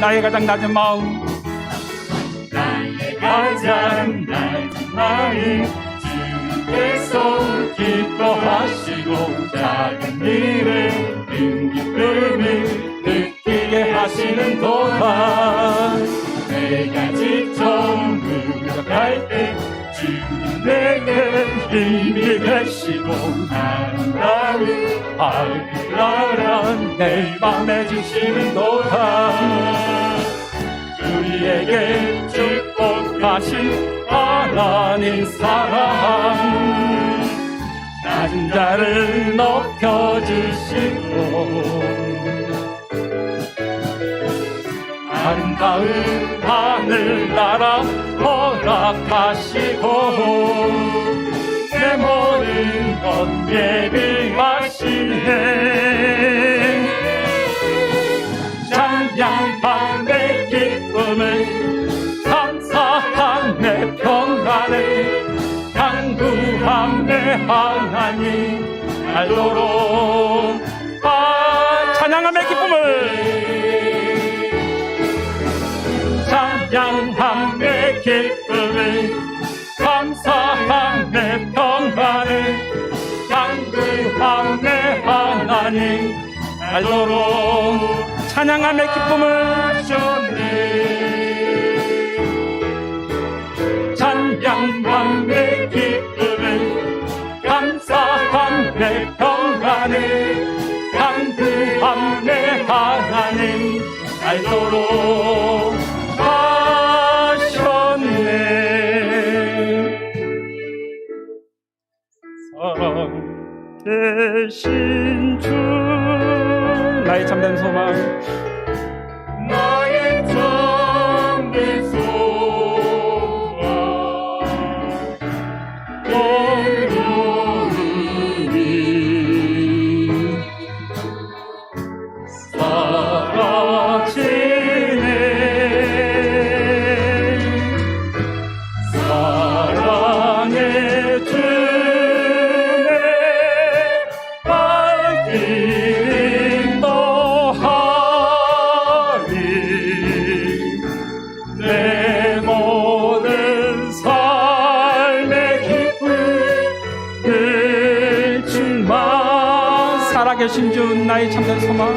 나의 가장 낮은 마음, 나의 가장 낮은 마음 주께서 기뻐하시고 작은 일에 큰 기쁨을 느끼게 하시는 동안 내가 지쳐 무력할 때 주님 내게 힘이 되시고 아름다운 하늘나라 내 맘에 주시는 동안 우리에게 축복하신 하나님 사랑 낮은 자를 높여주시고 아름다운 하늘나라 허락하시고 내 모든 것 예비하시네 찬양함의 기쁨을 감사함의 평안을 강구함의 하나님 알도록 찬양함의 기쁨을 찬양함의 기쁨을 감사함의 평안을 강구함의 하나님 알도록 찬양함의 기쁨을 찬양함의 기쁨을 감사함의 평안을 강구함의 하나님 알도록 하셨네. 살아계신 주 나의 참된 소망, 나의 참된 소망 어려움이 사라지네 사랑의 주내 발길 인도하리 내 모든 삶의 기쁨을 충만 살아계신 주 나의 참된 소망,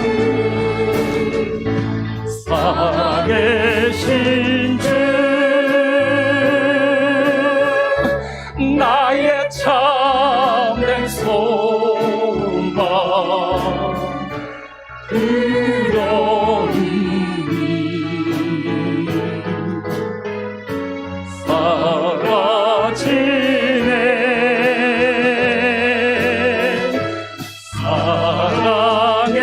살아계신 주 나의 참된 소망 그러니 사라지네 사랑의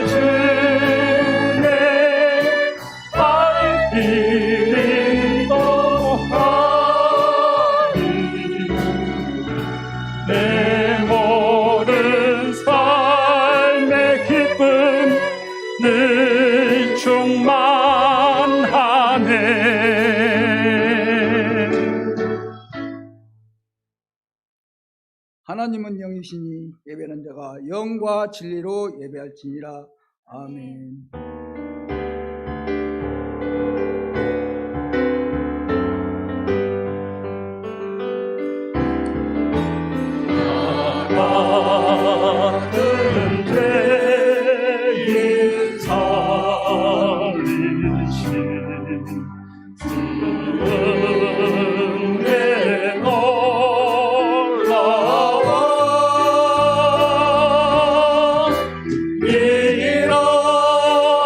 주내 발길 인도하리 내 모든 삶의 기쁨 늘 충만하네. 하나님은 영이시니 예배하는 자가 영과 진리로 예배할지니라. 아멘. 같은 죄인 살리신 은혜 놀라워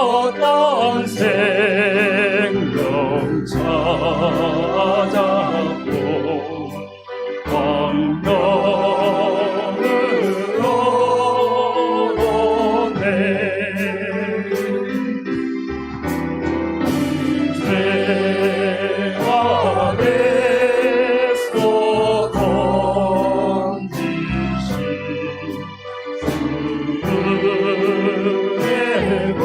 잃었던 생명 찾았고 광명으로 내 죄 아래서 던지신 은혜로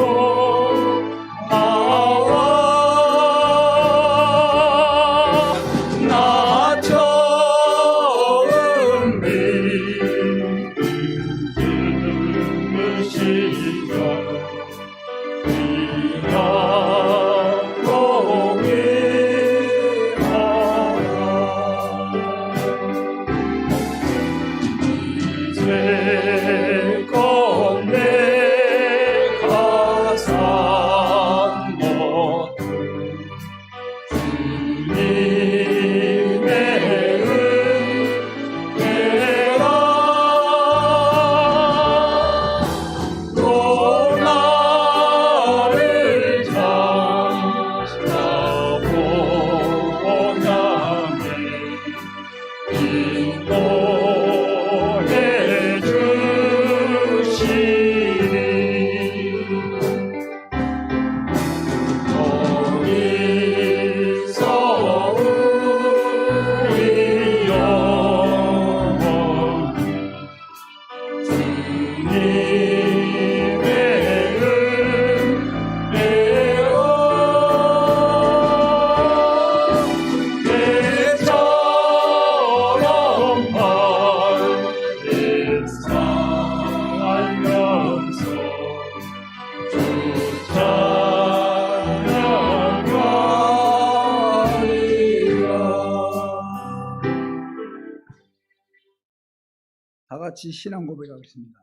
같이 신앙 고백하겠습니다.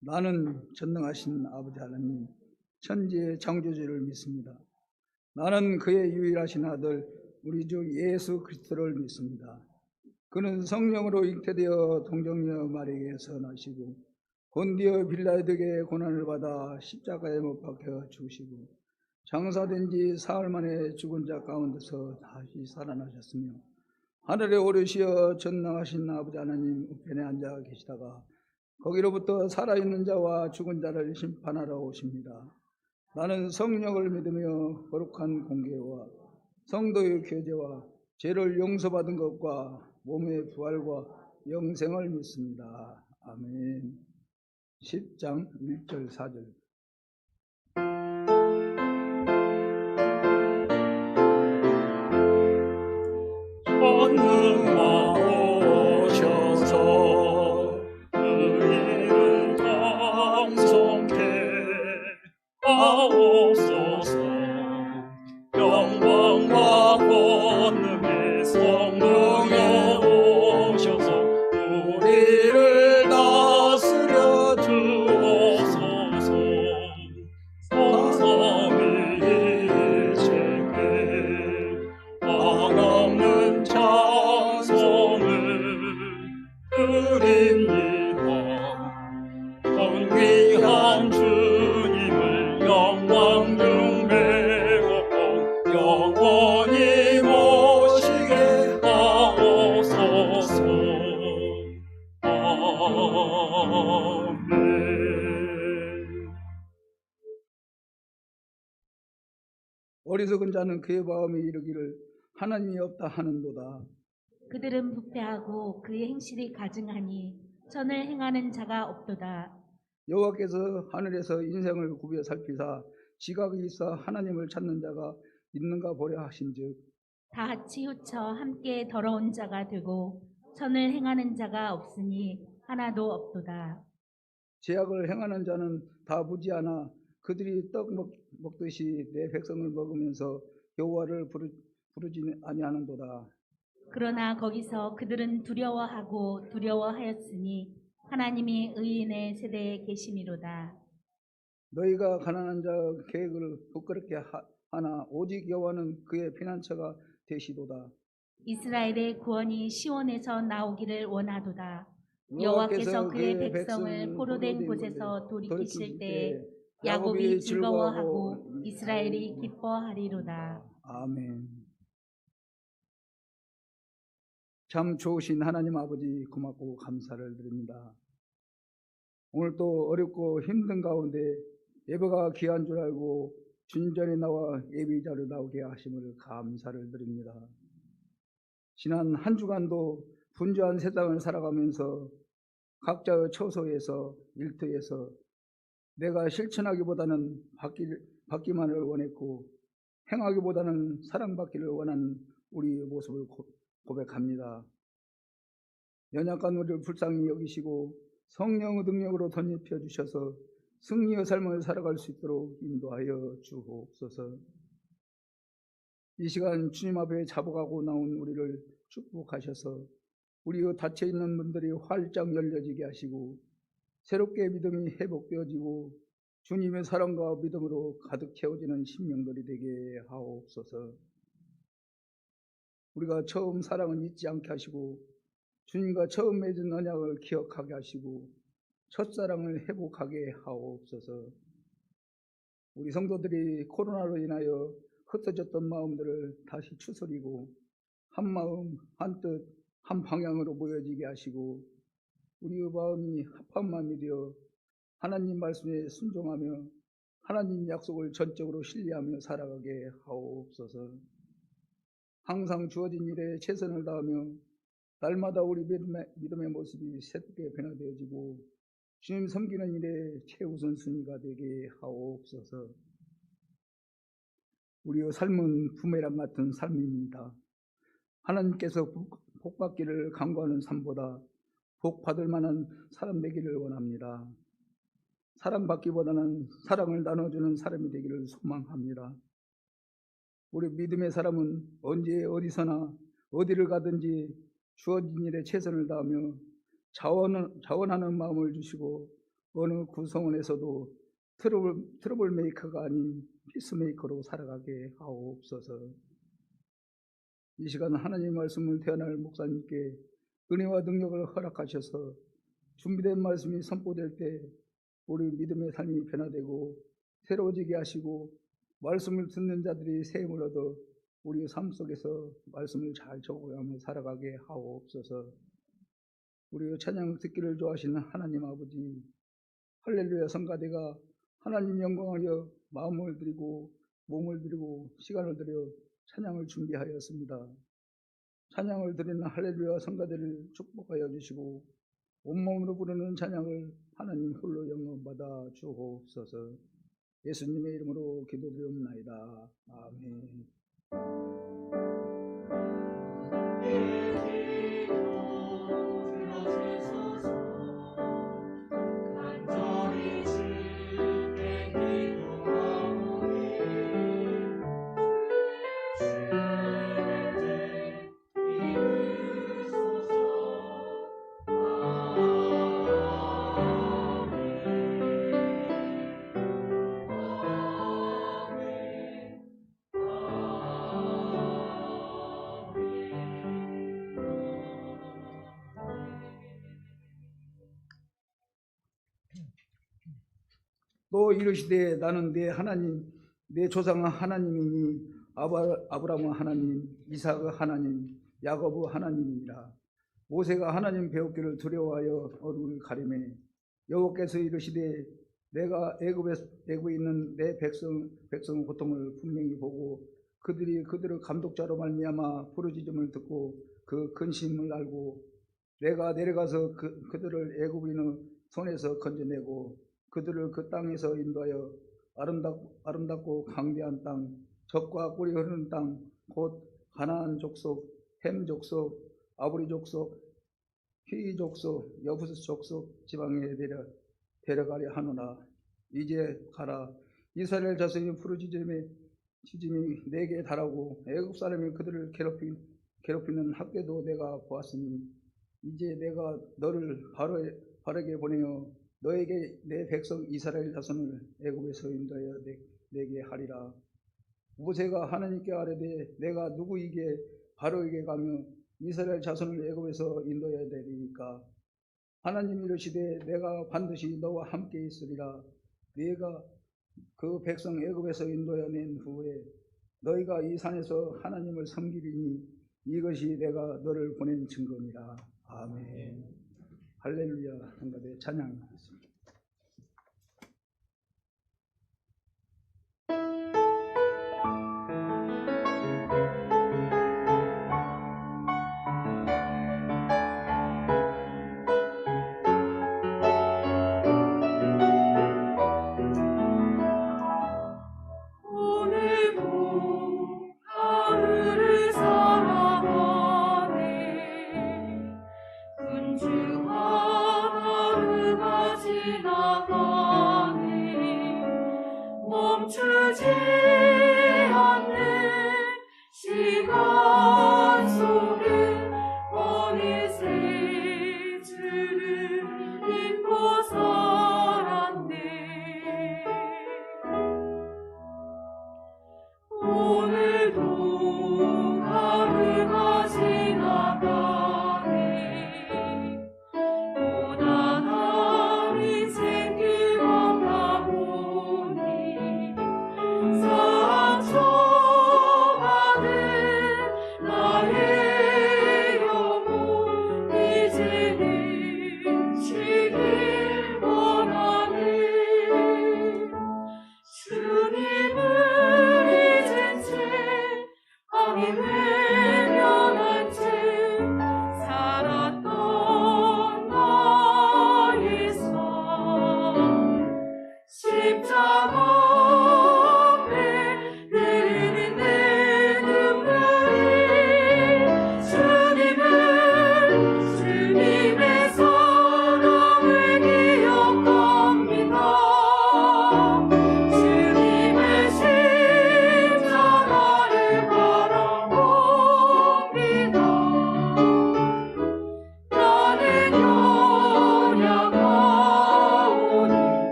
나는 전능하신 아버지 하나님, 천지의 창조주를 믿습니다. 나는 그의 유일하신 아들 우리 주 예수 그리스도를 믿습니다. 그는 성령으로 잉태되어 동정녀 마리아에게서 나시고 본디오 빌라도에게 고난을 받아 십자가에 못 박혀 죽으시고 장사된 지 사흘 만에 죽은 자 가운데서 다시 살아나셨으며 하늘에 오르시어 전능하신 아버지 하나님 우편에 앉아 계시다가 거기로부터 살아있는 자와 죽은 자를 심판하러 오십니다. 나는 성령을 믿으며 거룩한 공개와 성도의 교제와 죄를 용서받은 것과 몸의 부활과 영생을 믿습니다. 아멘. 10장 1절 4절. 전능하오셔서 의인을 강성케 하옵소서. 영광과 권능의 성령에 오셔서 우리를 다스려 주옵소서. 성삼위일체께 한없는 찬송을 드립니다. 존귀한 주님을 영광 중배하고 영원히 모시게 하옵소서. 아멘. 어리석은 자는 그의 마음에 이르기를 하나님이 없다 하는도다. 그들은 부패하고 그의 행실이 가증하니 선을 행하는 자가 없도다. 여호와께서 하늘에서 인생을 구비해 살피사 지각이 있어 하나님을 찾는 자가 있는가 보려 하신즉 다 치우쳐 함께 더러운 자가 되고 선을 행하는 자가 없으니 하나도 없도다. 죄악을 행하는 자는 다 무지하나 그들이 떡 먹듯이 내 백성을 먹으면서 여호와를 부르지 아니하는도다. 그러나 거기서 그들은 두려워하고 두려워하였으니 하나님이 의인의 세대에 계심이로다. 너희가 가난한 자 계획을 부끄럽게 하나 오직 여호와는 그의 피난처가 되시도다. 이스라엘의 구원이 시온에서 나오기를 원하도다. 여호와께서 그의 백성을 포로된 곳에서 돌이키실 때 야곱이 즐거워하고 이스라엘이 기뻐하리로다. 아멘. 참 좋으신 하나님 아버지 고맙고 감사를 드립니다. 오늘 또 어렵고 힘든 가운데 예배가 귀한 줄 알고 주님 전에 나와 예배자로 나오게 하심을 감사를 드립니다. 지난 한 주간도 분주한 세상을 살아가면서 각자의 처소에서 일터에서 내가 실천하기보다는 받기만을 원했고 행하기보다는 사랑받기를 원하는 우리의 모습을 고백합니다. 연약한 우리를 불쌍히 여기시고 성령의 능력으로 덧입혀 주셔서 승리의 삶을 살아갈 수 있도록 인도하여 주옵소서. 이 시간 주님 앞에 잡아가고 나온 우리를 축복하셔서 우리의 닫혀있는 문들이 활짝 열려지게 하시고 새롭게 믿음이 회복되어지고 주님의 사랑과 믿음으로 가득 채워지는 심령들이 되게 하옵소서. 우리가 처음 사랑을 잊지 않게 하시고 주님과 처음 맺은 언약을 기억하게 하시고 첫사랑을 회복하게 하옵소서. 우리 성도들이 코로나로 인하여 흩어졌던 마음들을 다시 추스리고 한 마음 한 뜻 한 방향으로 모여지게 하시고 우리의 마음이 합한 마음이 되어 하나님 말씀에 순종하며 하나님 약속을 전적으로 신뢰하며 살아가게 하옵소서. 항상 주어진 일에 최선을 다하며 날마다 우리 믿음의 모습이 새롭게 변화되어지고 주님 섬기는 일에 최우선 순위가 되게 하옵소서. 우리의 삶은 부메랑 같은 삶입니다. 하나님께서 복받기를 간구하는 삶보다 복받을 만한 사람 되기를 원합니다. 사랑받기보다는 사랑을 나눠주는 사람이 되기를 소망합니다. 우리 믿음의 사람은 언제 어디서나 어디를 가든지 주어진 일에 최선을 다하며 자원하는 마음을 주시고 어느 구성원에서도 트러블 메이커가 아닌 피스메이커로 살아가게 하옵소서. 이 시간 하나님 말씀을 대언할 목사님께 은혜와 능력을 허락하셔서 준비된 말씀이 선포될 때 우리 믿음의 삶이 변화되고 새로워지게 하시고 말씀을 듣는 자들이 새 힘을 얻어 우리 삶 속에서 말씀을 잘 적용하며 살아가게 하옵소서. 우리 찬양 듣기를 좋아하시는 하나님 아버지, 할렐루야 성가대가 하나님 영광하여 마음을 드리고 몸을 드리고 시간을 들여 찬양을 준비하였습니다. 찬양을 드리는 할렐루야 성가대를 축복하여 주시고 온몸으로 부르는 찬양을 하나님 홀로 영광받아 주옵소서. 예수님의 이름으로 기도드리옵나이다. 아멘. 또 이르시되 나는 내 하나님 내 조상 하나님이니 아브라함 하나님 이삭의 하나님 야곱의 하나님이니라. 모세가 하나님 배웠기를 두려워하여 얼굴을 가리매 여호와께서 이르시되 내가 애굽에 있는 내 백성의 고통을 분명히 보고 그들의 감독자로 말미암아 부르짖음을 듣고 그 근심을 알고 내가 내려가서 그들을 애굽인의 손에서 건져내고 그들을 그 땅에서 인도하여 아름답고 강대한 땅, 젖과 꿀이 흐르는 땅, 곧 가나안 족속, 햄 족속, 아브리 족속, 히위 족속, 여부스 족속 지방에 데려가려 하노라. 이제 가라. 이스라엘 자손이 부르짖음이 내게 달하고 애굽 사람이 그들을 괴롭히는 학대도 내가 보았으니 이제 내가 너를 바르게 보내어 너에게 내 백성 이스라엘 자손을 애굽에서 인도하여 내게 하리라. 모세가 하나님께 아뢰되 내가 누구에게 바로에게 가며 이스라엘 자손을 애굽에서 인도해야 되리까? 하나님이 이르시되 내가 반드시 너와 함께 있으리라. 네가 그 백성 애굽에서 인도해 낸 후에 너희가 이 산에서 하나님을 섬기리니 이것이 내가 너를 보낸 증거니라. 아멘. 할렐루야. 한가대 찬양하겠습니다. 멈추지 않는 시간 속에 어느새 주를 잊고 살았네. 오늘도 하루가 지나가네. 고단한 인생 길 걷다 보니 상처받은 나의 영혼 이제는 쉬길 원하네. 주님을 잊은 채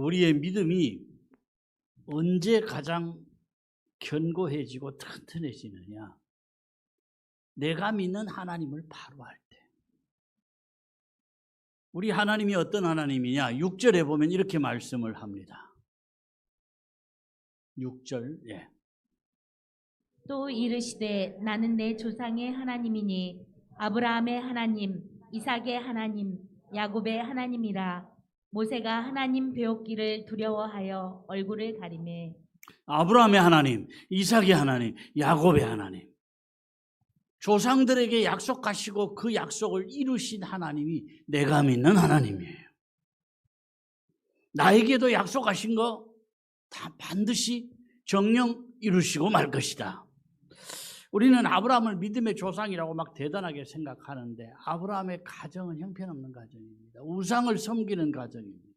우리의 믿음이 언제 가장 견고해지고 튼튼해지느냐? 내가 믿는 하나님을 바로 알 때. 우리 하나님이 어떤 하나님이냐? 6절에 보면 이렇게 말씀을 합니다. 6절. 예. 또 이르시되 나는 내 조상의 하나님이니 아브라함의 하나님, 이삭의 하나님, 야곱의 하나님이라. 모세가 하나님 배웠기를 두려워하여 얼굴을 가리매. 아브라함의 하나님, 이삭의 하나님, 야곱의 하나님. 조상들에게 약속하시고 그 약속을 이루신 하나님이 내가 믿는 하나님이에요. 나에게도 약속하신 거 다 반드시 정령 이루시고 말 것이다. 우리는 아브라함을 믿음의 조상이라고 막 대단하게 생각하는데 아브라함의 가정은 형편없는 가정입니다. 우상을 섬기는 가정입니다.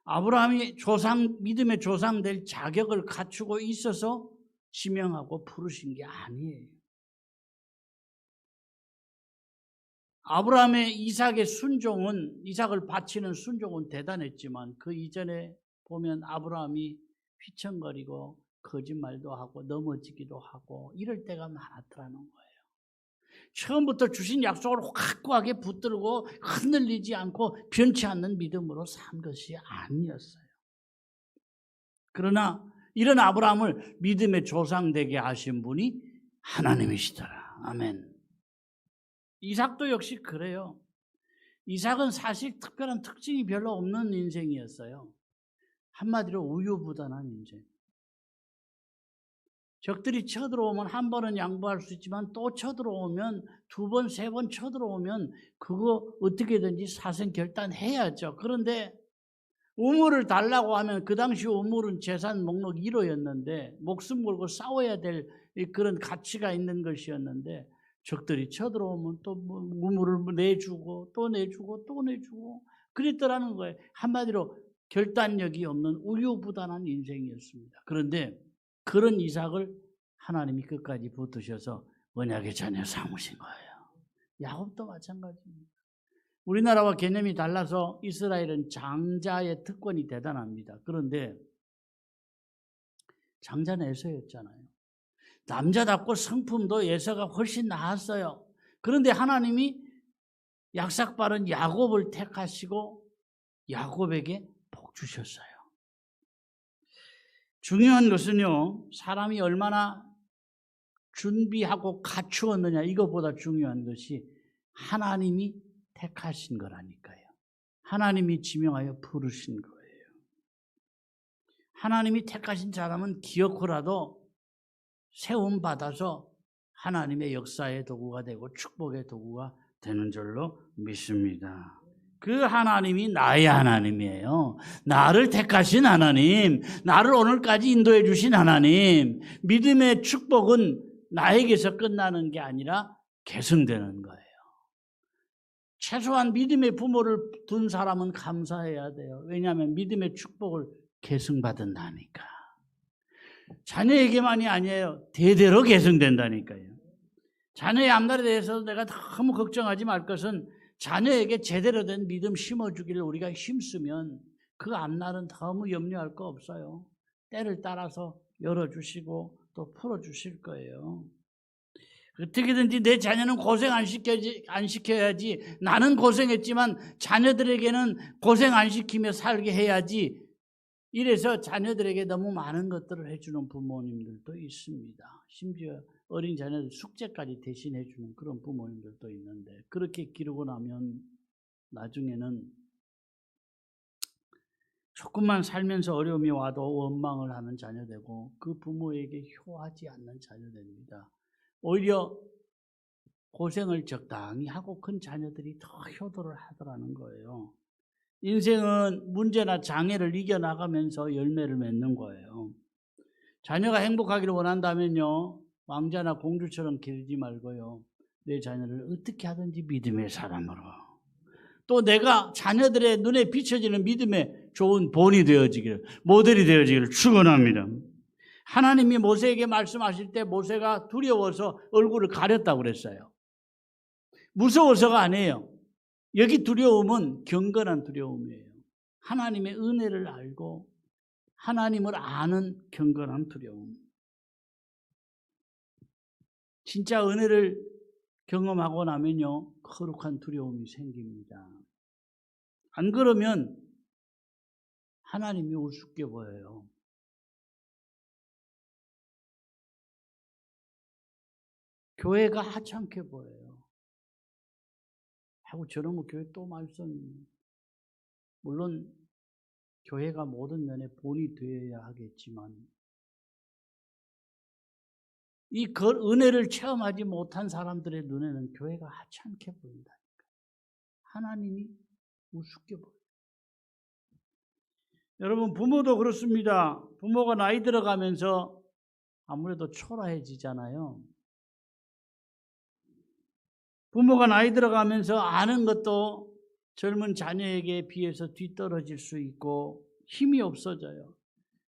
아브라함이 믿음의 조상 될 자격을 갖추고 있어서 지명하고 부르신 게 아니에요. 아브라함의 이삭을 바치는 순종은 대단했지만 그 이전에 보면 아브라함이 휘청거리고 거짓말도 하고 넘어지기도 하고 이럴 때가 많았더라는 거예요. 처음부터 주신 약속을 확고하게 붙들고 흔들리지 않고 변치 않는 믿음으로 산 것이 아니었어요. 그러나 이런 아브라함을 믿음의 조상 되게 하신 분이 하나님이시더라. 아멘. 이삭도 역시 그래요. 이삭은 사실 특별한 특징이 별로 없는 인생이었어요. 한마디로 우유부단한 인생. 적들이 쳐들어오면 한 번은 양보할 수 있지만 또 쳐들어오면 두 번, 세 번 쳐들어오면 그거 어떻게든지 사생결단해야죠. 그런데 우물을 달라고 하면 그 당시 우물은 재산 목록 1호였는데 목숨 걸고 싸워야 될 그런 가치가 있는 것이었는데 적들이 쳐들어오면 또 우물을 내주고 또 내주고 또 내주고 그랬더라는 거예요. 한마디로 결단력이 없는 우유부단한 인생이었습니다. 그런데 그런 이삭을 하나님이 끝까지 붙드셔서 언약의 자녀 삼으신 거예요. 야곱도 마찬가지입니다. 우리나라와 개념이 달라서 이스라엘은 장자의 특권이 대단합니다. 그런데 장자는 에서였잖아요. 남자답고 성품도 에서가 훨씬 나았어요. 그런데 하나님이 약삭빠른 야곱을 택하시고 야곱에게 복 주셨어요. 중요한 것은요, 사람이 얼마나 준비하고 갖추었느냐 이것보다 중요한 것이 하나님이 택하신 거라니까요. 하나님이 지명하여 부르신 거예요. 하나님이 택하신 사람은 기어코라도 세움받아서 하나님의 역사의 도구가 되고 축복의 도구가 되는 줄로 믿습니다. 그 하나님이 나의 하나님이에요. 나를 택하신 하나님, 나를 오늘까지 인도해 주신 하나님. 믿음의 축복은 나에게서 끝나는 게 아니라 계승되는 거예요. 최소한 믿음의 부모를 둔 사람은 감사해야 돼요. 왜냐하면 믿음의 축복을 계승받은다니까. 자녀에게만이 아니에요. 대대로 계승된다니까요. 자녀의 앞날에 대해서 내가 너무 걱정하지 말 것은 자녀에게 제대로 된 믿음 심어주기를 우리가 힘쓰면 그 앞날은 너무 염려할 거 없어요. 때를 따라서 열어주시고 또 풀어주실 거예요. 어떻게든지 내 자녀는 고생 안 시켜야지. 나는 고생했지만 자녀들에게는 고생 안 시키며 살게 해야지. 이래서 자녀들에게 너무 많은 것들을 해주는 부모님들도 있습니다. 심지어 어린 자녀들 숙제까지 대신해 주는 그런 부모님들도 있는데 그렇게 기르고 나면 나중에는 조금만 살면서 어려움이 와도 원망을 하는 자녀 되고 그 부모에게 효하지 않는 자녀 됩니다. 오히려 고생을 적당히 하고 큰 자녀들이 더 효도를 하더라는 거예요. 인생은 문제나 장애를 이겨나가면서 열매를 맺는 거예요. 자녀가 행복하기를 원한다면요, 왕자나 공주처럼 기르지 말고요, 내 자녀를 어떻게 하든지 믿음의 사람으로, 또 내가 자녀들의 눈에 비춰지는 믿음의 좋은 본이 되어지기를, 모델이 되어지기를 축원합니다. 하나님이 모세에게 말씀하실 때 모세가 두려워서 얼굴을 가렸다고 그랬어요. 무서워서가 아니에요. 여기 두려움은 경건한 두려움이에요. 하나님의 은혜를 알고 하나님을 아는 경건한 두려움. 진짜 은혜를 경험하고 나면요, 거룩한 두려움이 생깁니다. 안 그러면 하나님이 우습게 보여요. 교회가 하찮게 보여요. 하고 저러면 교회 또 말썽이네. 물론 교회가 모든 면에 본이 되어야 하겠지만 이 은혜를 체험하지 못한 사람들의 눈에는 교회가 하찮게 보인다니까. 하나님이 우습게 보여요. 여러분, 부모도 그렇습니다. 부모가 나이 들어가면서 아무래도 초라해지잖아요. 부모가 나이 들어가면서 아는 것도 젊은 자녀에게 비해서 뒤떨어질 수 있고 힘이 없어져요.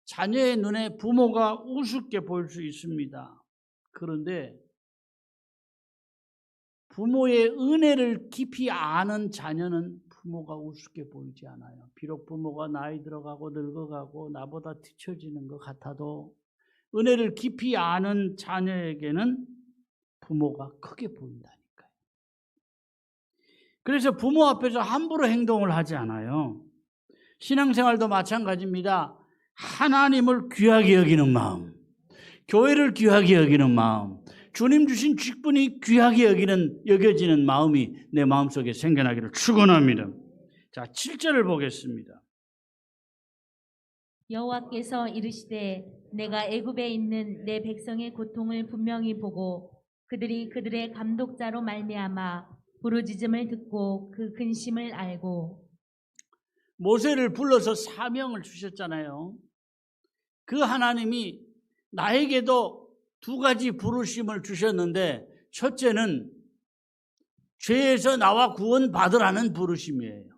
자녀의 눈에 부모가 우습게 보일 수 있습니다. 그런데 부모의 은혜를 깊이 아는 자녀는 부모가 우습게 보이지 않아요. 비록 부모가 나이 들어가고 늙어가고 나보다 뒤처지는 것 같아도 은혜를 깊이 아는 자녀에게는 부모가 크게 보인다니까요. 그래서 부모 앞에서 함부로 행동을 하지 않아요. 신앙생활도 마찬가지입니다. 하나님을 귀하게 여기는 마음, 교회를 귀하게 여기는 마음, 주님 주신 직분이 귀하게 여겨지는 마음이 내 마음속에 생겨나기를 축원합니다. 자, 7절을 보겠습니다. 여호와께서 이르시되 내가 애굽에 있는 내 백성의 고통을 분명히 보고 그들이 그들의 감독자로 말미암아 부르짖음을 듣고 그 근심을 알고. 모세를 불러서 사명을 주셨잖아요. 그 하나님이 나에게도 두 가지 부르심을 주셨는데 첫째는 죄에서 나와 구원받으라는 부르심이에요.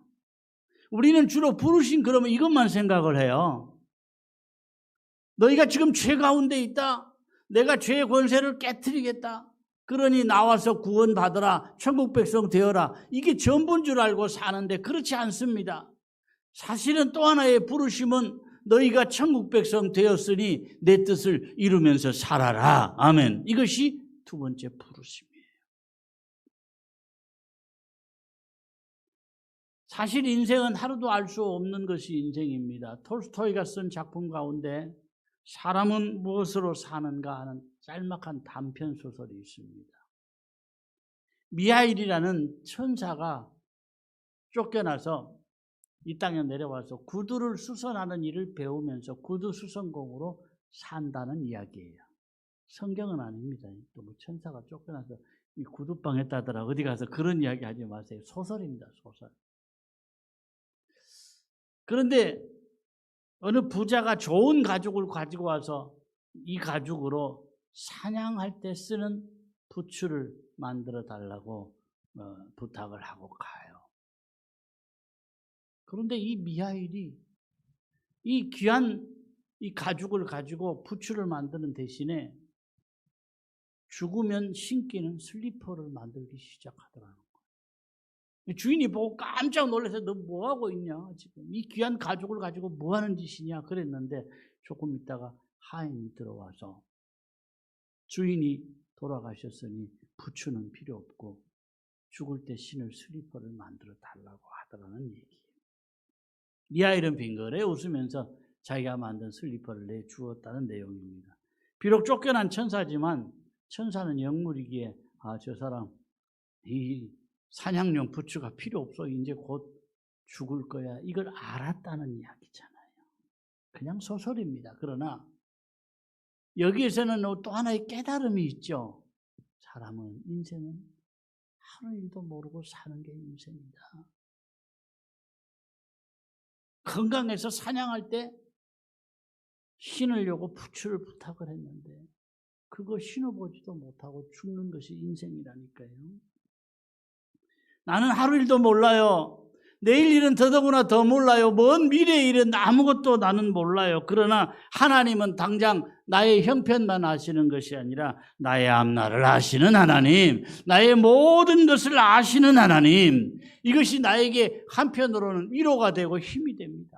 우리는 주로 부르심 그러면 이것만 생각을 해요. 너희가 지금 죄 가운데 있다. 내가 죄의 권세를 깨트리겠다. 그러니 나와서 구원받으라. 천국 백성 되어라. 이게 전부인 줄 알고 사는데 그렇지 않습니다. 사실은 또 하나의 부르심은 너희가 천국 백성 되었으니 내 뜻을 이루면서 살아라. 아멘. 이것이 두 번째 부르심이에요. 사실 인생은 하루도 알 수 없는 것이 인생입니다. 톨스토이가 쓴 작품 가운데 사람은 무엇으로 사는가 하는 짤막한 단편 소설이 있습니다. 미하일이라는 천사가 쫓겨나서 이 땅에 내려와서 구두를 수선하는 일을 배우면서 구두 수선공으로 산다는 이야기예요. 성경은 아닙니다. 또 뭐 천사가 쫓겨나서 이 구두방 했다더라 어디 가서 그런 이야기 하지 마세요. 소설입니다. 소설. 그런데 어느 부자가 좋은 가죽을 가지고 와서 이 가죽으로 사냥할 때 쓰는 부추를 만들어 달라고 부탁을 하고 가요. 그런데 이 미하일이 이 귀한 이 가죽을 가지고 부추를 만드는 대신에 죽으면 신기는 슬리퍼를 만들기 시작하더라는 거예요. 주인이 보고 깜짝 놀라서 너 뭐하고 있냐 지금 이 귀한 가죽을 가지고 뭐하는 짓이냐 그랬는데 조금 있다가 하인이 들어와서 주인이 돌아가셨으니 부추는 필요 없고 죽을 때 신을 슬리퍼를 만들어 달라고 하더라는 얘기예요. 미하일은 빙그레 웃으면서 자기가 만든 슬리퍼를 내주었다는 내용입니다. 비록 쫓겨난 천사지만 천사는 영물이기에 저 사람 이 사냥용 부추가 필요 없어 이제 곧 죽을 거야 이걸 알았다는 이야기잖아요. 그냥 소설입니다. 그러나 여기에서는 또 하나의 깨달음이 있죠. 사람은 인생은 하루 일도 모르고 사는 게 인생이다. 건강해서 사냥할 때 신으려고 부추를 부탁을 했는데 그거 신어보지도 못하고 죽는 것이 인생이라니까요. 나는 하루 일도 몰라요. 내일 일은 더더구나 더 몰라요. 먼 미래의 일은 아무것도 나는 몰라요. 그러나 하나님은 당장 나의 형편만 아시는 것이 아니라 나의 앞날을 아시는 하나님, 나의 모든 것을 아시는 하나님, 이것이 나에게 한편으로는 위로가 되고 힘이 됩니다.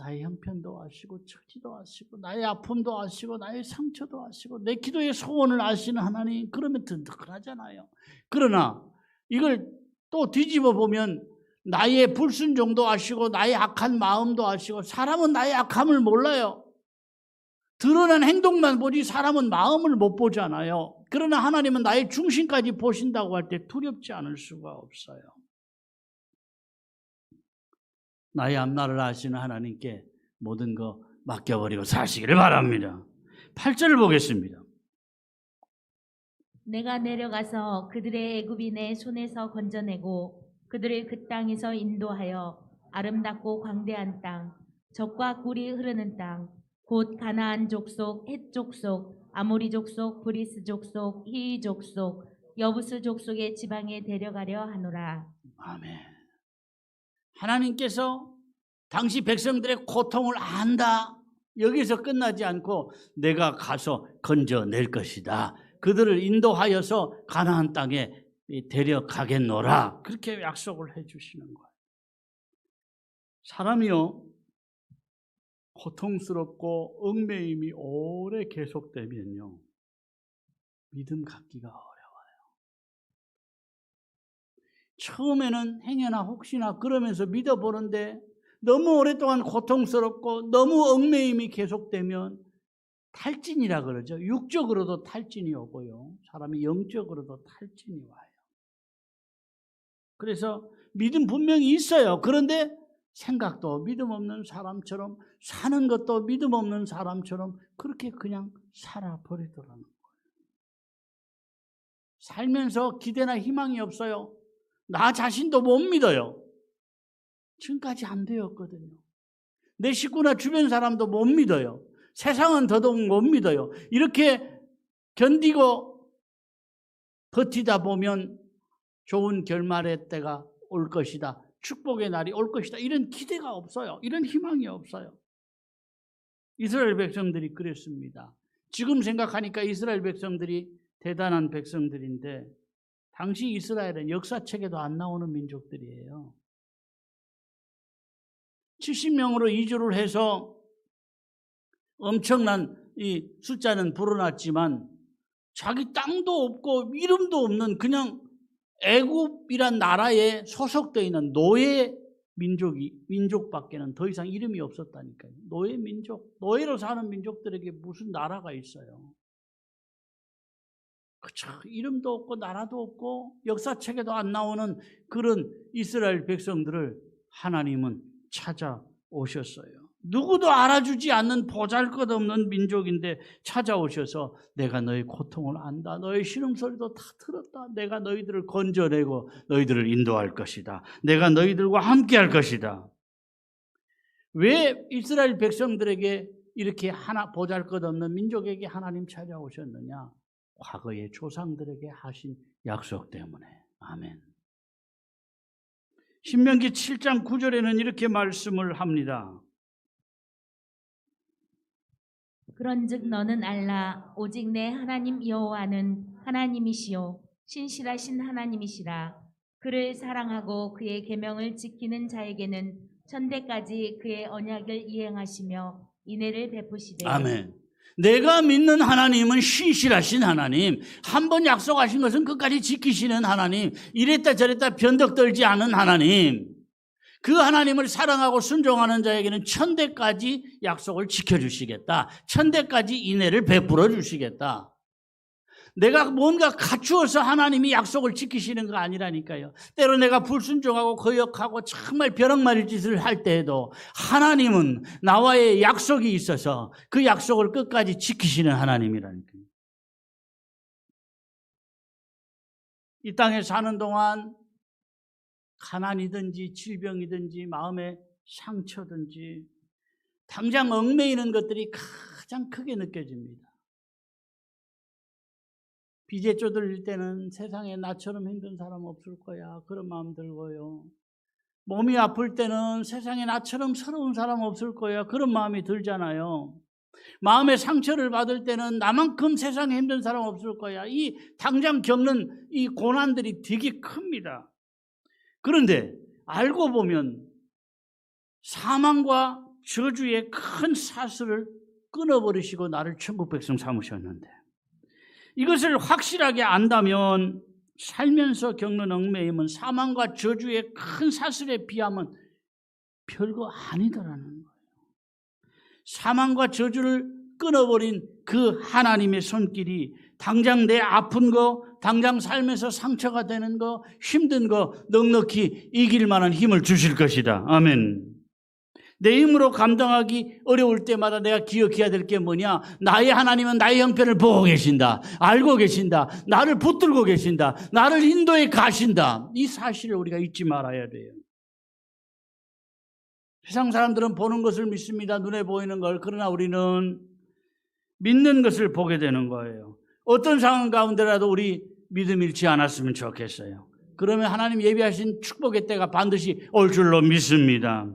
나의 형편도 아시고 처지도 아시고 나의 아픔도 아시고 나의 상처도 아시고 내 기도의 소원을 아시는 하나님, 그러면 든든하잖아요. 그러나 이걸 또 뒤집어 보면 나의 불순종도 아시고 나의 악한 마음도 아시고, 사람은 나의 악함을 몰라요. 드러난 행동만 보지 사람은 마음을 못 보잖아요. 그러나 하나님은 나의 중심까지 보신다고 할 때 두렵지 않을 수가 없어요. 나의 앞날을 아시는 하나님께 모든 거 맡겨버리고 사시기를 바랍니다. 8절을 보겠습니다. 내가 내려가서 그들의 애굽이 내 손에서 건져내고 그들을 그 땅에서 인도하여 아름답고 광대한 땅, 젖과 꿀이 흐르는 땅, 곧 가나안 족속, 헷 족속, 아모리 족속, 브리스 족속, 히위 족속, 여부스 족속의 지방에 데려가려 하노라. 아멘. 하나님께서 당시 백성들의 고통을 안다. 여기서 끝나지 않고 내가 가서 건져낼 것이다. 그들을 인도하여서 가나안 땅에 데려가겠노라. 그렇게 약속을 해주시는 거예요. 사람이요, 고통스럽고 얽매임이 오래 계속되면요, 믿음 갖기가 어려워요. 처음에는 행여나 혹시나 그러면서 믿어보는데 너무 오랫동안 고통스럽고 너무 얽매임이 계속되면 탈진이라 그러죠. 육적으로도 탈진이 오고요, 사람이 영적으로도 탈진이 와요. 그래서 믿음 분명히 있어요. 그런데 생각도 믿음 없는 사람처럼, 사는 것도 믿음 없는 사람처럼 그렇게 그냥 살아버리더라는 거예요. 살면서 기대나 희망이 없어요. 나 자신도 못 믿어요. 지금까지 안 되었거든요. 내 식구나 주변 사람도 못 믿어요. 세상은 더더욱 못 믿어요. 이렇게 견디고 버티다 보면 좋은 결말의 때가 올 것이다, 축복의 날이 올 것이다, 이런 기대가 없어요. 이런 희망이 없어요. 이스라엘 백성들이 그랬습니다. 지금 생각하니까 이스라엘 백성들이 대단한 백성들인데, 당시 이스라엘은 역사책에도 안 나오는 민족들이에요. 70명으로 이주를 해서 엄청난 이 숫자는 불어났지만 자기 땅도 없고 이름도 없는 그냥 애굽이란 나라에 소속되어 있는 노예 민족밖에는 더 이상 이름이 없었다니까요. 노예 민족, 노예로 사는 민족들에게 무슨 나라가 있어요? 그쵸, 이름도 없고 나라도 없고 역사책에도 안 나오는 그런 이스라엘 백성들을 하나님은 찾아오셨어요. 누구도 알아주지 않는 보잘것없는 민족인데 찾아오셔서 내가 너의 고통을 안다, 너의 신음소리도 다 들었다, 내가 너희들을 건져내고 너희들을 인도할 것이다, 내가 너희들과 함께 할 것이다. 왜 이스라엘 백성들에게 이렇게 보잘것없는 민족에게 하나님 찾아오셨느냐? 과거의 조상들에게 하신 약속 때문에. 아멘. 신명기 7장 9절에는 이렇게 말씀을 합니다. 그런즉 너는 알라, 오직 내 하나님 여호와는 하나님이시요 신실하신 하나님이시라. 그를 사랑하고 그의 계명을 지키는 자에게는 천대까지 그의 언약을 이행하시며 인애를 베푸시되. 아멘. 내가 믿는 하나님은 신실하신 하나님, 한 번 약속하신 것은 끝까지 지키시는 하나님, 이랬다 저랬다 변덕 떨지 않은 하나님, 그 하나님을 사랑하고 순종하는 자에게는 천대까지 약속을 지켜주시겠다, 천대까지 인애를 베풀어 주시겠다. 내가 뭔가 갖추어서 하나님이 약속을 지키시는 거 아니라니까요. 때로 내가 불순종하고 거역하고 정말 벼락맞을 짓을 할 때에도 하나님은 나와의 약속이 있어서 그 약속을 끝까지 지키시는 하나님이라니까요. 이 땅에 사는 동안 가난이든지 질병이든지 마음의 상처든지 당장 얽매이는 것들이 가장 크게 느껴집니다. 빚에 쪼들릴 때는 세상에 나처럼 힘든 사람 없을 거야, 그런 마음 들고요. 몸이 아플 때는 세상에 나처럼 서러운 사람 없을 거야, 그런 마음이 들잖아요. 마음의 상처를 받을 때는 나만큼 세상에 힘든 사람 없을 거야, 이 당장 겪는 이 고난들이 되게 큽니다. 그런데 알고 보면 사망과 저주의 큰 사슬을 끊어버리시고 나를 천국 백성 삼으셨는데, 이것을 확실하게 안다면 살면서 겪는 얽매임은 사망과 저주의 큰 사슬에 비하면 별거 아니더라는 거예요. 사망과 저주를 끊어버린 그 하나님의 손길이 당장 내 아픈 거, 당장 삶에서 상처가 되는 거, 힘든 거 넉넉히 이길 만한 힘을 주실 것이다. 아멘. 내 힘으로 감당하기 어려울 때마다 내가 기억해야 될 게 뭐냐? 나의 하나님은 나의 형편을 보고 계신다. 알고 계신다. 나를 붙들고 계신다. 나를 인도해 가신다. 이 사실을 우리가 잊지 말아야 돼요. 세상 사람들은 보는 것을 믿습니다. 눈에 보이는 걸. 그러나 우리는 믿는 것을 보게 되는 거예요. 어떤 상황 가운데라도 우리 믿음 잃지 않았으면 좋겠어요. 그러면 하나님 예비하신 축복의 때가 반드시 올 줄로 믿습니다.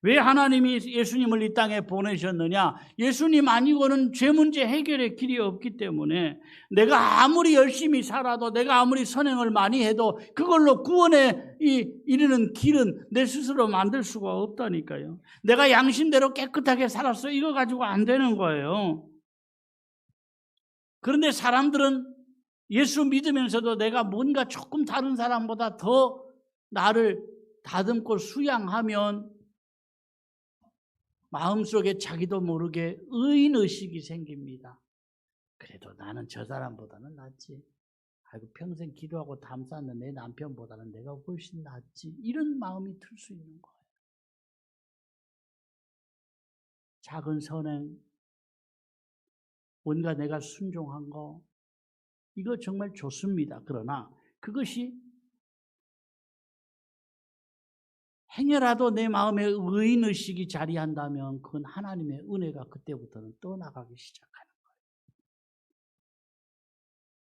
왜 하나님이 예수님을 이 땅에 보내셨느냐? 예수님 아니고는 죄 문제 해결의 길이 없기 때문에 내가 아무리 열심히 살아도, 내가 아무리 선행을 많이 해도 그걸로 구원에 이르는 길은 내 스스로 만들 수가 없다니까요. 내가 양심대로 깨끗하게 살았어, 이거 가지고 안 되는 거예요. 그런데 사람들은 예수 믿으면서도 내가 뭔가 조금 다른 사람보다 더 나를 다듬고 수양하면 마음속에 자기도 모르게 의인의식이 생깁니다. 그래도 나는 저 사람보다는 낫지. 아이고, 평생 기도하고 담쌓는 내 남편보다는 내가 훨씬 낫지. 이런 마음이 들 수 있는 거예요. 작은 선행, 뭔가 내가 순종한 거, 이거 정말 좋습니다. 그러나 그것이 행여라도 내 마음에 의인의식이 자리한다면 그건 하나님의 은혜가 그때부터는 떠나가기 시작하는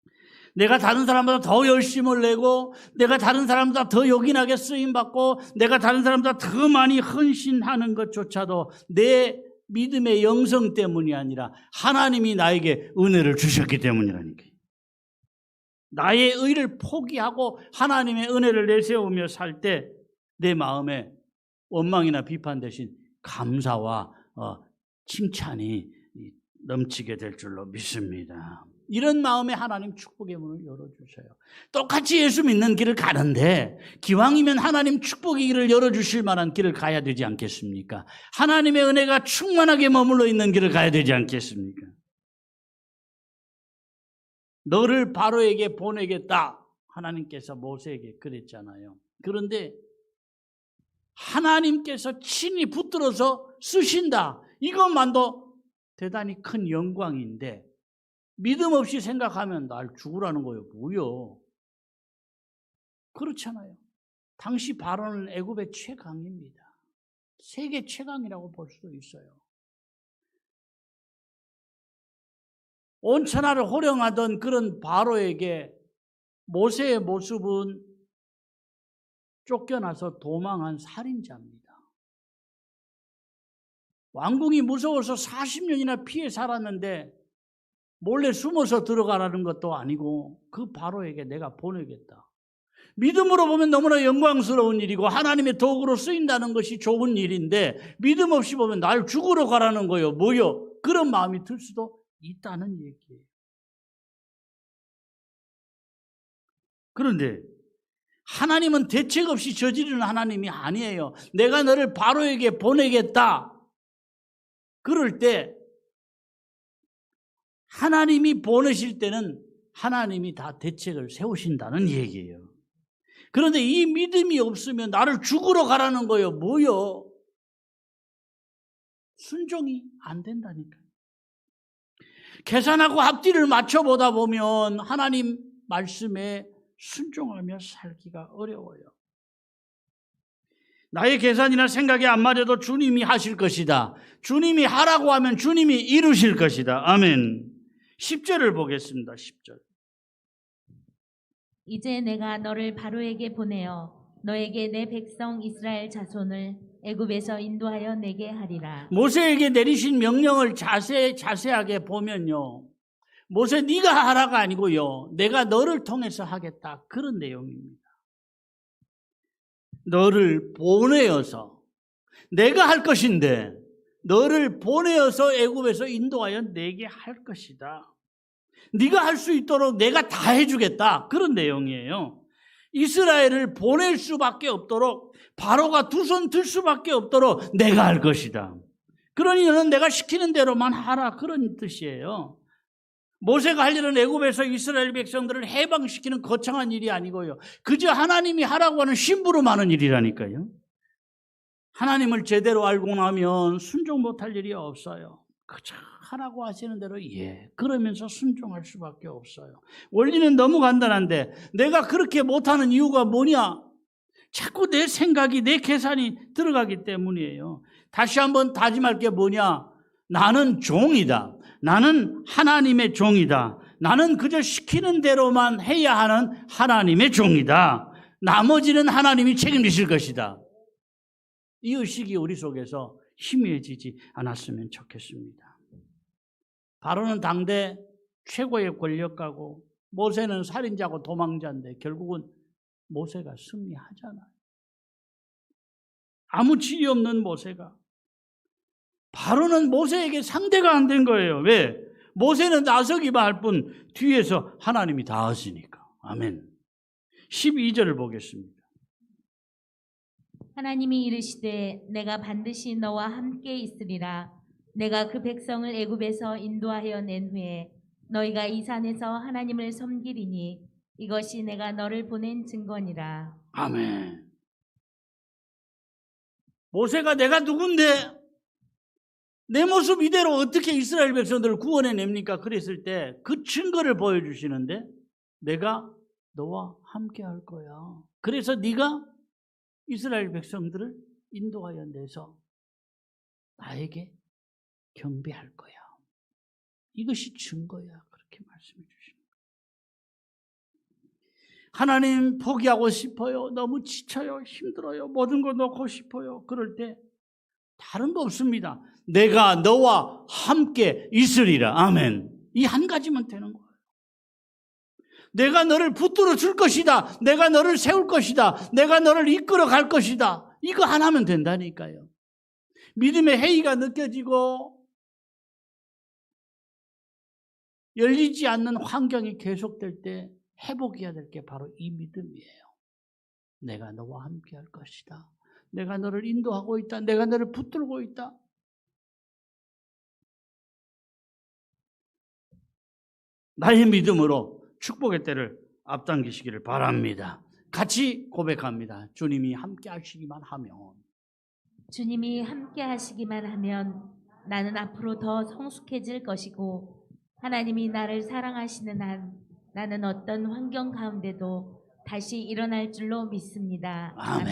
거예요. 내가 다른 사람보다 더 열심을 내고, 내가 다른 사람보다 더 요긴하게 쓰임받고, 내가 다른 사람보다 더 많이 헌신하는 것조차도 내 믿음의 영성 때문이 아니라 하나님이 나에게 은혜를 주셨기 때문이라니까요. 나의 의를 포기하고 하나님의 은혜를 내세우며 살 때 내 마음에 원망이나 비판 대신 감사와 칭찬이 넘치게 될 줄로 믿습니다. 이런 마음에 하나님 축복의 문을 열어주셔요. 똑같이 예수 믿는 길을 가는데 기왕이면 하나님 축복의 길을 열어주실 만한 길을 가야 되지 않겠습니까? 하나님의 은혜가 충만하게 머물러 있는 길을 가야 되지 않겠습니까? 너를 바로에게 보내겠다, 하나님께서 모세에게 그랬잖아요. 그런데 하나님께서 친히 붙들어서 쓰신다, 이것만도 대단히 큰 영광인데 믿음 없이 생각하면 날 죽으라는 거예요. 뭐요? 그렇잖아요. 당시 바로는 애굽의 최강입니다. 세계 최강이라고 볼 수도 있어요. 온 천하를 호령하던 그런 바로에게 모세의 모습은 쫓겨나서 도망한 살인자입니다. 왕궁이 무서워서 40년이나 피해 살았는데 몰래 숨어서 들어가라는 것도 아니고 그 바로에게 내가 보내겠다. 믿음으로 보면 너무나 영광스러운 일이고 하나님의 도구로 쓰인다는 것이 좋은 일인데 믿음 없이 보면 날 죽으러 가라는 거요. 뭐요? 그런 마음이 들 수도 있다는 얘기예요. 그런데 하나님은 대책 없이 저지르는 하나님이 아니에요. 내가 너를 바로에게 보내겠다. 그럴 때 하나님이 보내실 때는 하나님이 다 대책을 세우신다는 얘기예요. 그런데 이 믿음이 없으면 나를 죽으러 가라는 거예요. 뭐요? 순종이 안 된다니까요. 계산하고 앞뒤를 맞춰보다 보면 하나님 말씀에 순종하며 살기가 어려워요. 나의 계산이나 생각이 안 맞아도 주님이 하실 것이다. 주님이 하라고 하면 주님이 이루실 것이다. 아멘. 10절을 보겠습니다. 10절. 이제 내가 너를 바로에게 보내어 너에게 내 백성 이스라엘 자손을 애굽에서 인도하여 내게 하리라. 모세에게 내리신 명령을 자세하게 보면요, 모세 네가 하라가 아니고요, 내가 너를 통해서 하겠다, 그런 내용입니다. 너를 보내어서 내가 할 것인데 너를 보내어서 애굽에서 인도하여 내게 할 것이다. 네가 할 수 있도록 내가 다 해주겠다. 그런 내용이에요. 이스라엘을 보낼 수밖에 없도록, 바로가 두 손 들 수밖에 없도록 내가 할 것이다. 그러니 너는 내가 시키는 대로만 하라. 그런 뜻이에요. 모세가 할 일은 애굽에서 이스라엘 백성들을 해방시키는 거창한 일이 아니고요. 그저 하나님이 하라고 하는 심부름 하는 일이라니까요. 하나님을 제대로 알고 나면 순종 못할 일이 없어요. 그저 하라고 하시는 대로 그러면서 순종할 수밖에 없어요. 원리는 너무 간단한데 내가 그렇게 못하는 이유가 뭐냐? 자꾸 내 생각이, 내 계산이 들어가기 때문이에요. 다시 한번 다짐할 게 뭐냐? 나는 종이다. 나는 하나님의 종이다. 나는 그저 시키는 대로만 해야 하는 하나님의 종이다. 나머지는 하나님이 책임지실 것이다. 이 의식이 우리 속에서 희미해지지 않았으면 좋겠습니다. 바로는 당대 최고의 권력가고 모세는 살인자고 도망자인데 결국은 모세가 승리하잖아요. 아무 질이 없는 모세가. 바로는 모세에게 상대가 안 된 거예요. 왜? 모세는 나서기만 할 뿐 뒤에서 하나님이 다 하시니까. 아멘. 12절을 보겠습니다. 하나님이 이르시되 내가 반드시 너와 함께 있으리라. 내가 그 백성을 애굽에서 인도하여 낸 후에 너희가 이 산에서 하나님을 섬기리니 이것이 내가 너를 보낸 증거니라. 아멘. 모세가 내가 누군데 내 모습 이대로 어떻게 이스라엘 백성들을 구원해냅니까? 그랬을 때 그 증거를 보여주시는데 내가 너와 함께 할 거야. 그래서 네가 이스라엘 백성들을 인도하여 내서 나에게 경배할 거야. 이것이 증거야. 그렇게 말씀해 주십니다. 하나님 포기하고 싶어요. 너무 지쳐요. 힘들어요. 모든 거 놓고 싶어요. 그럴 때 다른 거 없습니다. 내가 너와 함께 있으리라. 아멘. 이 한 가지만 되는 거예요. 내가 너를 붙들어 줄 것이다. 내가 너를 세울 것이다. 내가 너를 이끌어 갈 것이다. 이거 하나면 된다니까요. 믿음의 회의가 느껴지고 열리지 않는 환경이 계속될 때 회복해야 될 게 바로 이 믿음이에요. 내가 너와 함께 할 것이다. 내가 너를 인도하고 있다. 내가 너를 붙들고 있다. 나의 믿음으로 축복의 때를 앞당기시기를 바랍니다. 같이 고백합니다. 주님이 함께 하시기만 하면. 주님이 함께 하시기만 하면 나는 앞으로 더 성숙해질 것이고 하나님이 나를 사랑하시는 한 나는 어떤 환경 가운데도 다시 일어날 줄로 믿습니다. 아멘.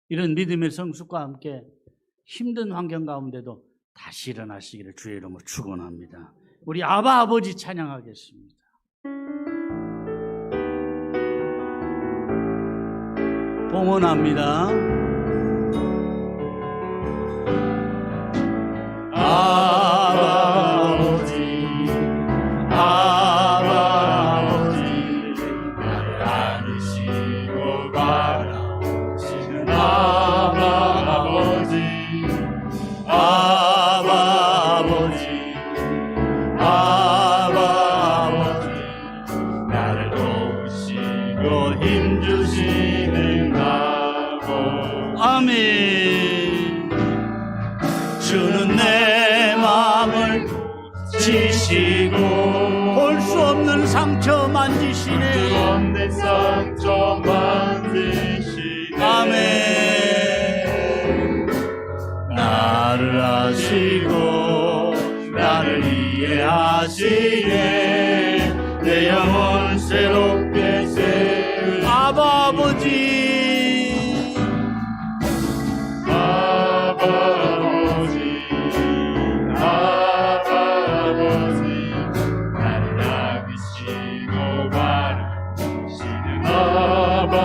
이런 믿음의 성숙과 함께 힘든 환경 가운데도 다시 일어나시기를 주의 이름으로 축원합니다. 우리 아바 아버지 찬양하겠습니다. 봉헌합니다. 아바 아버지 아바 아버지 나를 안으시고 바라보시는 아바 아버지 아바 아버지 아바 아버지 나를 도우시고 힘주시는 아버지 아멘. 주는 내 마음을 지시고 볼 수 없는 상처 만지시네. 없는 상처 만지시네. 아멘. 나를 아시고 나를 이해하시네. 내 영혼 새롭게 세우시네. 아바 아버지 아바 아버지 아바 아버지 나를 낳으시고 바라보시는 아바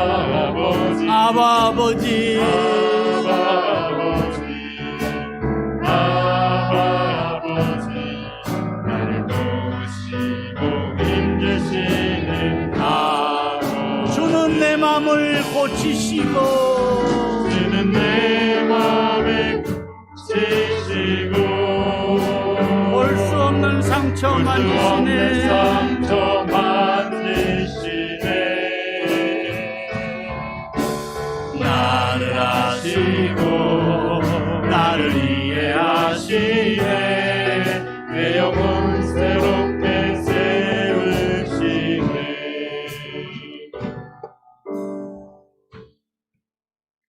아버지 아바 아버지 아바 아버지 아바 아버지 나를 도우시고 힘주시는 아버지 주는 내 마음을 고치시고 주는 내 마음에 상처 수 없는 만드시네. 상처 만드시네. 나를 아시고 나를 이해하시네. 내 영혼 새롭게 세우시네.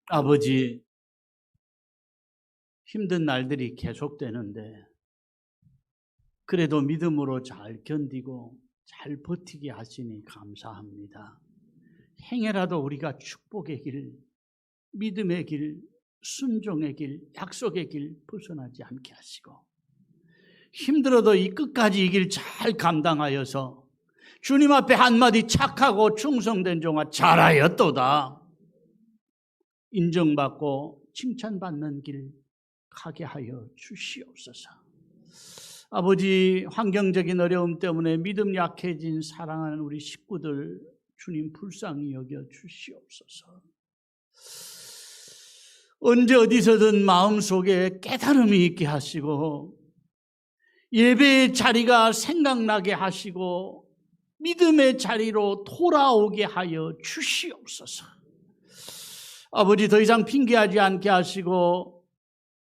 아버지, 힘든 날들이 계속되는데 그래도 믿음으로 잘 견디고 잘 버티게 하시니 감사합니다. 행여라도 우리가 축복의 길, 믿음의 길, 순종의 길, 약속의 길 벗어나지 않게 하시고 힘들어도 이 끝까지 이 길 잘 감당하여서 주님 앞에 한마디 착하고 충성된 종아 잘하였도다 인정받고 칭찬받는 길 가게 하여 주시옵소서. 아버지, 환경적인 어려움 때문에 믿음 약해진 사랑하는 우리 식구들 주님 불쌍히 여겨 주시옵소서. 언제 어디서든 마음속에 깨달음이 있게 하시고 예배의 자리가 생각나게 하시고 믿음의 자리로 돌아오게 하여 주시옵소서. 아버지, 더 이상 핑계하지 않게 하시고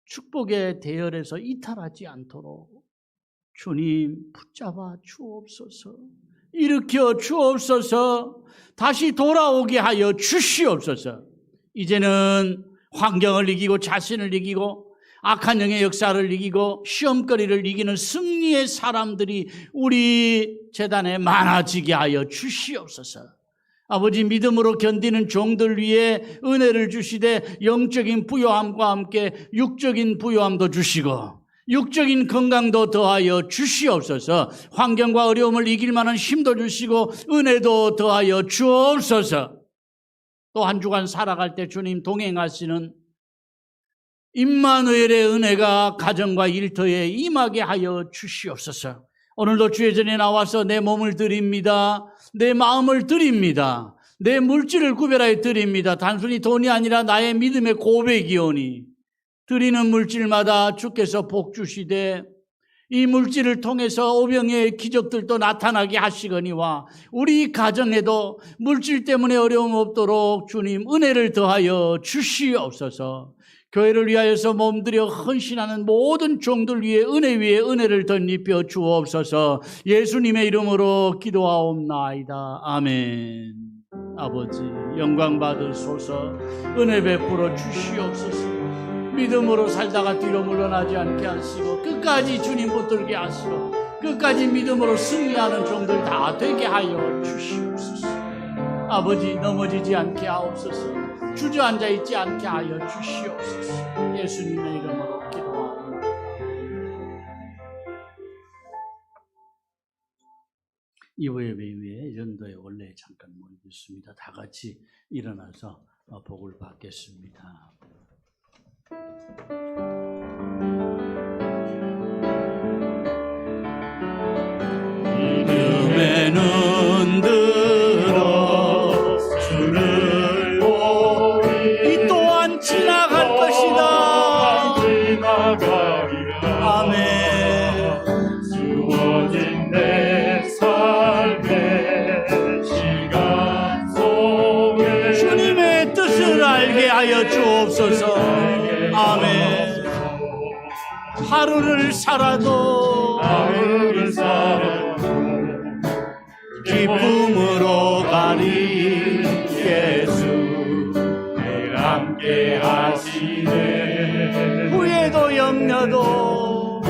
축복의 대열에서 이탈하지 않도록 주님 붙잡아 주옵소서. 일으켜 주옵소서. 다시 돌아오게 하여 주시옵소서. 이제는 환경을 이기고 자신을 이기고 악한 영의 역사를 이기고 시험거리를 이기는 승리의 사람들이 우리 재단에 많아지게 하여 주시옵소서. 아버지, 믿음으로 견디는 종들 위에 은혜를 주시되 영적인 부요함과 함께 육적인 부요함도 주시고 육적인 건강도 더하여 주시옵소서. 환경과 어려움을 이길 만한 힘도 주시고 은혜도 더하여 주옵소서. 또 한 주간 살아갈 때 주님 동행하시는 임마누엘의 은혜가 가정과 일터에 임하게 하여 주시옵소서. 오늘도 주의 전에 나와서 내 몸을 드립니다. 내 마음을 드립니다. 내 물질을 구별하여 드립니다. 단순히 돈이 아니라 나의 믿음의 고백이오니 드리는 물질마다 주께서 복 주시되 이 물질을 통해서 오병의 기적들도 나타나게 하시거니와 우리 가정에도 물질 때문에 어려움 없도록 주님 은혜를 더하여 주시옵소서. 교회를 위하여서 몸들여 헌신하는 모든 종들 위에 은혜 위에 은혜를 덧입혀 주옵소서. 예수님의 이름으로 기도하옵나이다. 아멘. 아버지, 영광 받으소서. 은혜 베풀어 주시옵소서. 믿음으로 살다가 뒤로 물러나지 않게 하시고 끝까지 주님 붙들게 하시고 끝까지 믿음으로 승리하는 종들 다 되게 하여 주시옵소서. 아버지, 넘어지지 않게 하옵소서. 주저앉아 있지 않게 하여 주시옵소서. 예수님의 이름으로 기도합니다. 이후에 외에 연도에 원래 잠깐 모이겠습니다. 다 같이 일어나서 복을 받겠습니다. 믿음의 눈 들어 주를 보리. 이 또한 지나갈 것이다. 지나가리라. 아멘. 주어진 내 삶의 시간 속에 주님의 뜻을 알게 하여 주옵소서. 아멘. 하루를 살아도 기쁨으로 가리. 예수 늘 함께 하시네. 후회도 염려도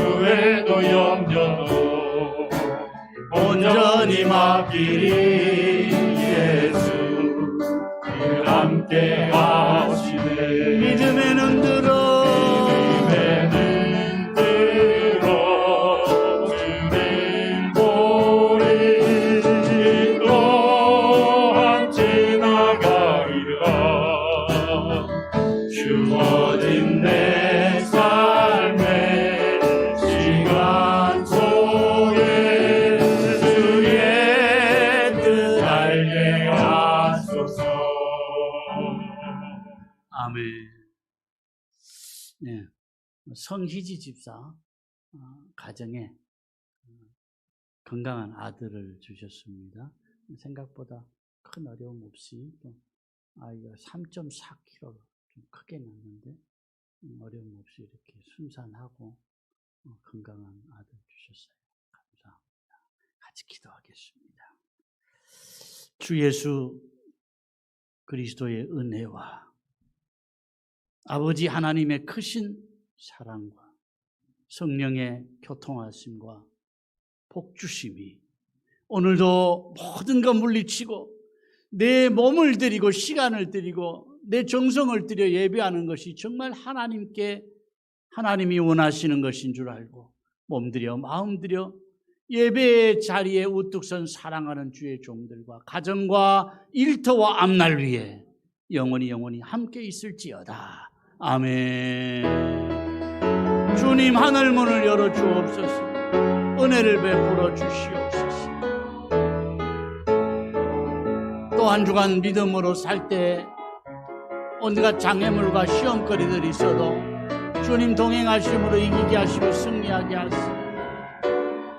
온전히 맡기리. 예수 늘 함께 하시네. 믿음의 눈 들어 주를 보리. 또한 지나가리라. 주어진 내 삶의 시간 속에 주의 뜻 알게 하소서. 아멘. 네. 성희지 집사 가정에 건강한 아들을 주셨습니다. 생각보다 큰 어려움 없이 또 아이가 3.4kg 좀 크게 났는데 어려움 없이 이렇게 순산하고 건강한 아들 주셨어요. 감사합니다. 같이 기도하겠습니다. 주 예수 그리스도의 은혜와 아버지 하나님의 크신 사랑과 성령의 교통하심과 복주심이 오늘도 모든 것 물리치고 내 몸을 드리고 시간을 드리고 내 정성을 들여 예배하는 것이 정말 하나님이 원하시는 것인 줄 알고 몸들여 마음들여 예배의 자리에 우뚝 선 사랑하는 주의 종들과 가정과 일터와 앞날 위에 영원히 함께 있을지어다. 아멘. 주님 하늘문을 열어 주옵소서. 은혜를 베풀어 주시옵소서. 또 한 주간 믿음으로 살 때 온갖 장애물과 시험거리들이 있어도 주님 동행하심으로 이기게 하시고 승리하게 하시고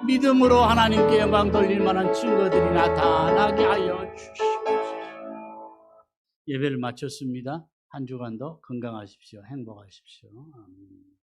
믿음으로 하나님께 영광 돌릴 만한 증거들이 나타나게 하여 주시옵소서. 예배를 마쳤습니다. 한 주간도 건강하십시오. 행복하십시오. 아멘.